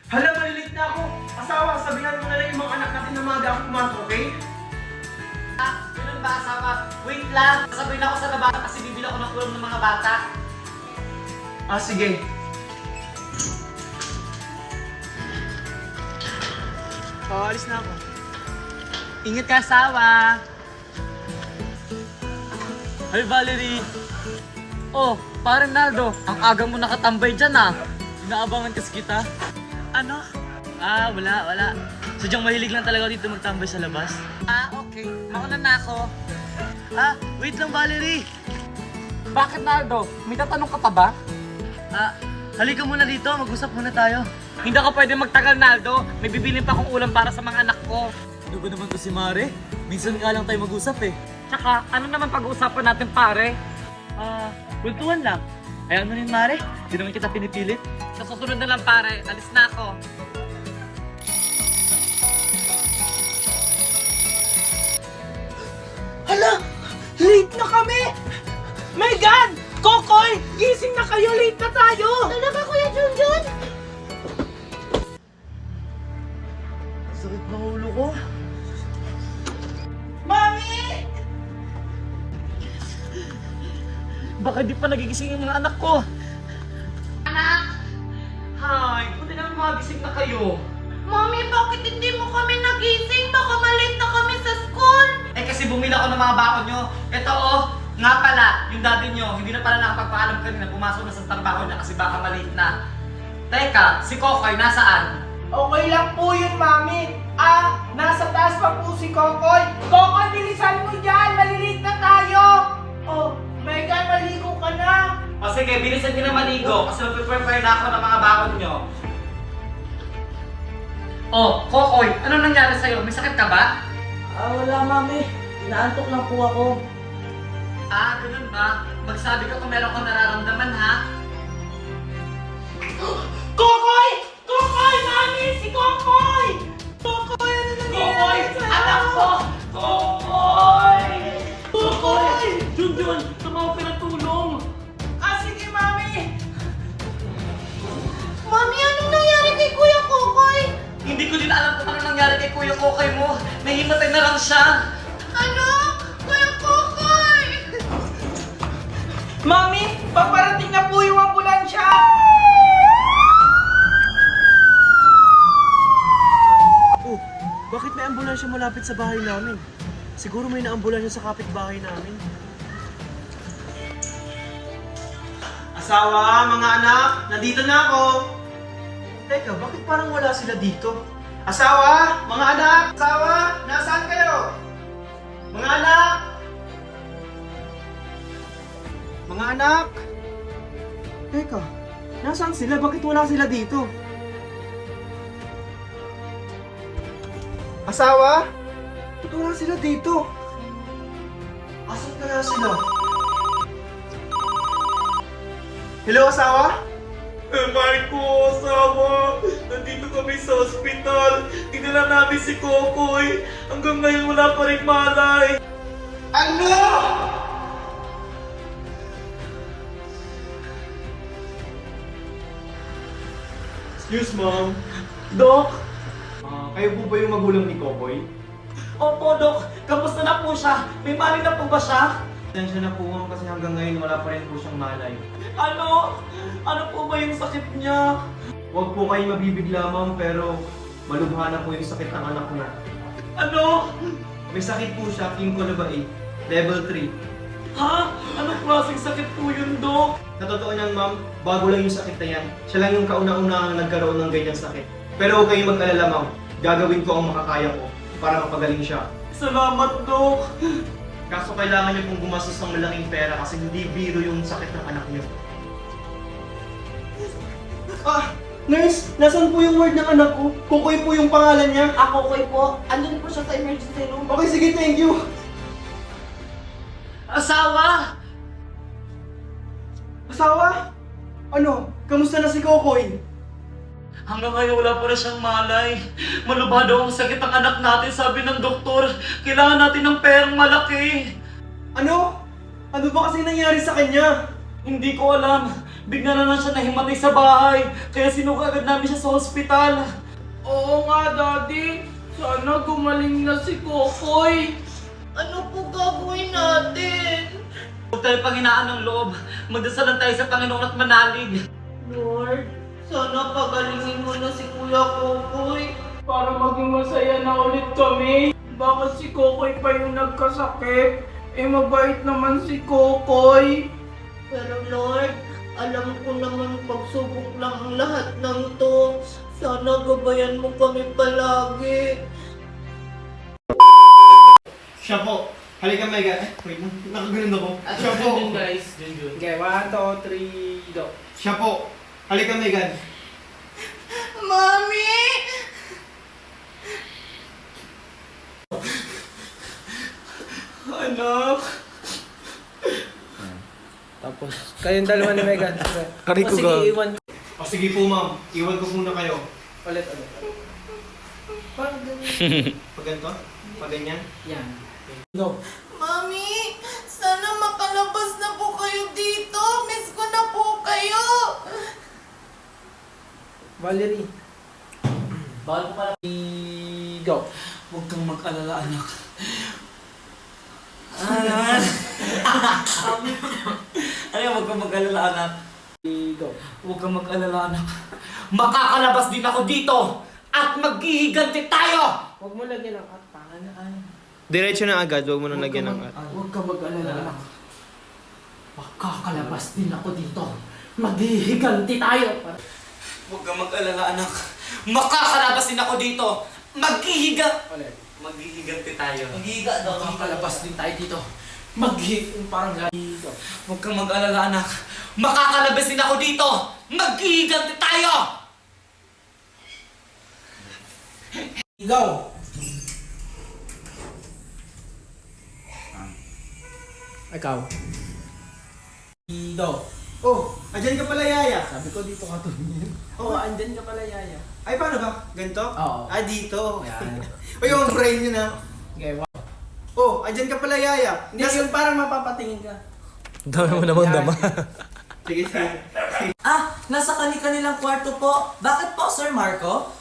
Hala, malilate na ako. Asawa, sabihan mo na lang yung mga anak natin na maaga ako pumasok, okay? Ganun ba, asawa? Wait lang, sasabihin ako sa labas kasi bibili ako ng ulam ng mga bata. Sige. Alis na ako. Ingat ka, asawa! Ay, Valerie! Oh, parang Naldo, ang aga mo nakatambay dyan ah. Inaabangan kasi kita. Ano? Wala. Sadyang mahilig lang talaga dito magtambay sa labas. Okay. Mauna na ako. Wait lang, Valerie. Bakit, Naldo? May tatanong ka pa ba? Halika muna dito. Mag-usap muna tayo. Hindi ako pwede magtagal, Naldo. May bibilin pa akong ulam para sa mga anak ko. Ano ba naman to si Mare? Minsan nga lang tayo mag-usap eh. Tsaka, ano naman pag-uusapan natin, pare? Buntuan lang. Ay, ano rin, Mare? Hindi naman kita pinipilit. Sa susunod na lang, pare. Alis na ako. Hala! Late na kami! Megan! Kokoy! Gising na kayo! Late na tayo! Talaga, Kuya Junjun? Sakit ng ulo ko. Mami! Baka di pa nagigising yung mga anak ko. Hi! Buti naman magising na kayo. Mami, bakit hindi mo kami nagising? Baka malate na kami sa school. Kasi bumili ako ng mga baon nyo. Ito nga pala, yung daddy nyo, hindi na pala nakapagpaalam kanina, pumasok na sa trabaho niya kasi baka malate na. Teka, si Kokoy, nasaan? Okay lang po yun, Mami. Nasa taas pa po si Kokoy. Kokoy, bilisan mo dyan! Malilate na tayo! Oh, Megan, maligo ka na! Sige, bilisan nyo na maligo kasi mag-prepare na ako ng mga baon nyo. Kokoy, ano nangyari sa'yo? May sakit ka ba? Wala, Mami. Inaantok lang po ako. Ganun ba? Magsabi ka kung meron kang nararamdaman, ha? Kokoy! Kokoy, Mami! Si Kokoy! Kokoy, ano nangyari? Kokoy! Anak ko! Kokoy! Kokoy! Junjun, tumawag ka ng tulong! Sige, Mami! Mami, anong nangyari kay Kuya Kokoy? Hindi ko din alam kung ano nangyari kay Kuya Kokoy mo. Nahimatay na lang siya. Ano? Kuya Kokoy! Mami! Paparating na po yung ambulansya! Bakit may ambulansya malapit sa bahay namin? Siguro may naambulansya sa kapitbahay namin. Asawa, mga anak, nandito na ako. Teka, bakit parang wala sila dito? Asawa, mga anak, asawa, nasaan kayo? Mga anak! Mga anak! Teka, nasaan sila? Bakit wala sila dito? Asawa? Ba't wala sila dito? Asan kaya sila? Hello, asawa? Marco, asawa! Nandito kami sa ospital. Tingnan namin si Kokoy. Hanggang ngayon wala pa rin malay. Ano? Excuse, ma'am. Dok! Kayo po ba yung magulang ni Kokoy? Opo, Dok. Kamusta na po siya? May mali na po ba siya? Pasensya na po, ma'am, kasi hanggang ngayon wala pa rin po siyang malay. Ano? Ano po ba yung sakit niya? Huwag po kayo mabibigla, ma'am, pero malubha na po yung sakit ng anak niya. Ano? May sakit po siya, Kinkolabae, level 3. Ha? Anong klaseng sakit po yun, Dok? Sa totoo niyan, ma'am, bago lang yung sakit na yan. Siya lang yung kauna-unang nagkaroon ng ganyang sakit. Pero huwag kayong mag-alala, ma'am. Gagawin ko ang makakaya ko para mapagaling siya. Salamat, Dok. Kaso kailangan niyo pong gumastos ng malaking pera kasi hindi biro yung sakit ng anak niyo. Nurse! Nasaan po yung word ng anak ko? Kukoy po yung pangalan niya. Kokoy po. Andun po siya sa emergency room. Okay, sige, thank you. Asawa! Asawa? Ano? Kamusta na si Kokoy? Hanggang ngayon wala pa na siyang malay. Malubha daw ang sakit ng anak natin, sabi ng doktor. Kailangan natin ng perang malaki. Ano? Ano ba kasi nangyari sa kanya? Hindi ko alam. Bigla na lang siya nahimatay sa bahay. Kaya sinuka agad namin siya sa ospital. Oo nga, Daddy. Sana gumaling na si Kokoy. Ano po gagawin natin? Huwag tayo panghinaan ng loob. Magdasalan tayo sa Panginoon at manalig. Lord, sana pagalingin mo na si Kuya Kokoy. Para maging masaya na ulit kami. Bakit si Kokoy pa yung nagkasakit? Eh mabait naman si Kokoy. Pero Lord, alam ko naman pagsubok lang ang lahat ng to. Sana gabayan mo kami palagi. Siya po. Halika, Megan. Wait lang. Nakaganon ako. Siya po. guys. Okay, 1, 2, 3, go. Siya po. Halika, Megan. Mami! Anak. Tapos, kayong dalawa ni Megan. Kari ko Sige, ga. iwan ko. O sige po, ma'am. Iwan ko muna kayo. Ulit. Pag ganito? Pag ganyan? Yan. Go. Mami! Sana makalabas na po kayo dito! Miss ko na po kayo! Valerie. Bawal ko pala. Go. Huwag kang mag-alala, anak. Ano yung huwag kang mag-alala, anak? Go. Huwag kang mag-alala, anak. Makakalabas din ako dito! At maghihiganti tayo! Huwag mo lagyan ng at. Pangalaan. Diretso na agad. Huwag mo na lagyan ng at. Huwag ka mag-alala, anak. Makakalabas din ako dito. Maghihiganti tayo. Huwag kang mag-alala, anak. Makakalabas din ako dito! Ulit. Maghihiganti tayo. Maghihiga daw. Makakalabas din tayo dito. Parang gano'n. Go. Huwag kang mag-alala, anak. Makakalabas din ako dito! Maghihiganti tayo! Go. Ikaw. Go. Oh, andyan ka pala, Yaya. Sabi ko dito ka to. Oo, andyan ka pala, Yaya. Ay, paano ba? Ganito? Oo. Ah, dito. Yan. O yung brain nyo na. Okay, wow. Oh, andyan ka pala, Yaya. Hindi, yung parang mapapatingin ka. Dami mo namang dama. Sige, sige. Ah, nasa kani-kanilang kwarto po. Bakit po, Sir Marco?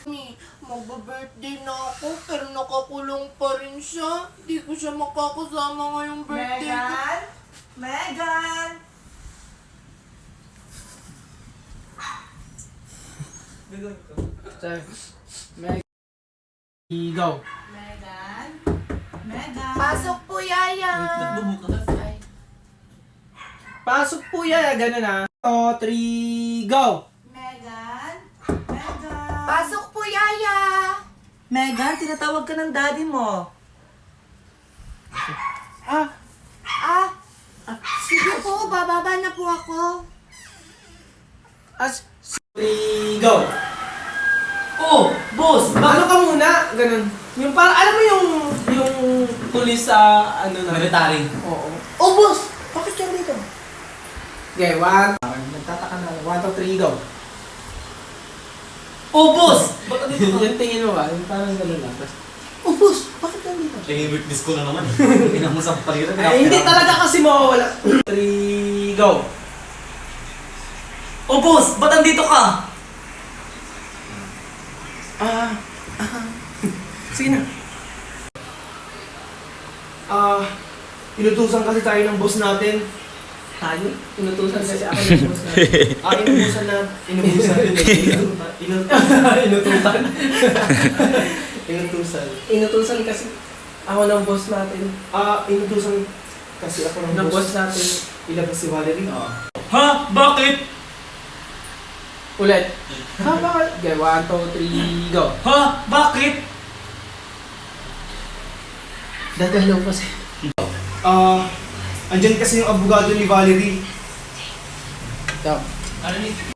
Mami, magba-birthday na ako pero nakakulong pa rin siya. Di ko siya makakasama ngayong birthday ko. Megan! Sir. Meg. Go. Megan? Pasok po, Yaya! Ay. Pasok po, Yaya. Ganun na. 2, 3, go. Megan? Pasok po, Yaya! Megan, tinatawag ka ng daddy mo. Sige po, bababa na po ako. 3, go. Oh, boss! Ano ka muna? Ganun. Yung parang, alam mo yung pulis sa, ano na. Military. Oo. Oh, boss! Bakit yan dito? Okay, 1. Nagtataka na. 1, 2, 3, go. Oh, boss! Ba't dito ka? Yung tingin mo ba? Yung parang ganun lang. Oh, boss! Bakit yan dito? Eh, witness ko na naman. Pinang mo sa palitan. Ay, hindi talaga kasi mawawala. 3, go. Oh, boss! Ba't andito ka? Sige na. Inutusan kasi tayo ng boss natin. Tayo? Inutusan kasi ako ng boss natin. Inutusan na. Inutusan. Inutusan. Inutusan. Inutusan kasi ako ng boss natin. Inutusan kasi ako ng Ng boss. boss natin. Ilabas si Valerie. Ha? Bakit? Ulit. Bakit? Okay, 1, 2, 3, go. Ha? Bakit? Dadalaw kasi. Andyan kasi yung abogado ni Valerie. Go. Ano ni?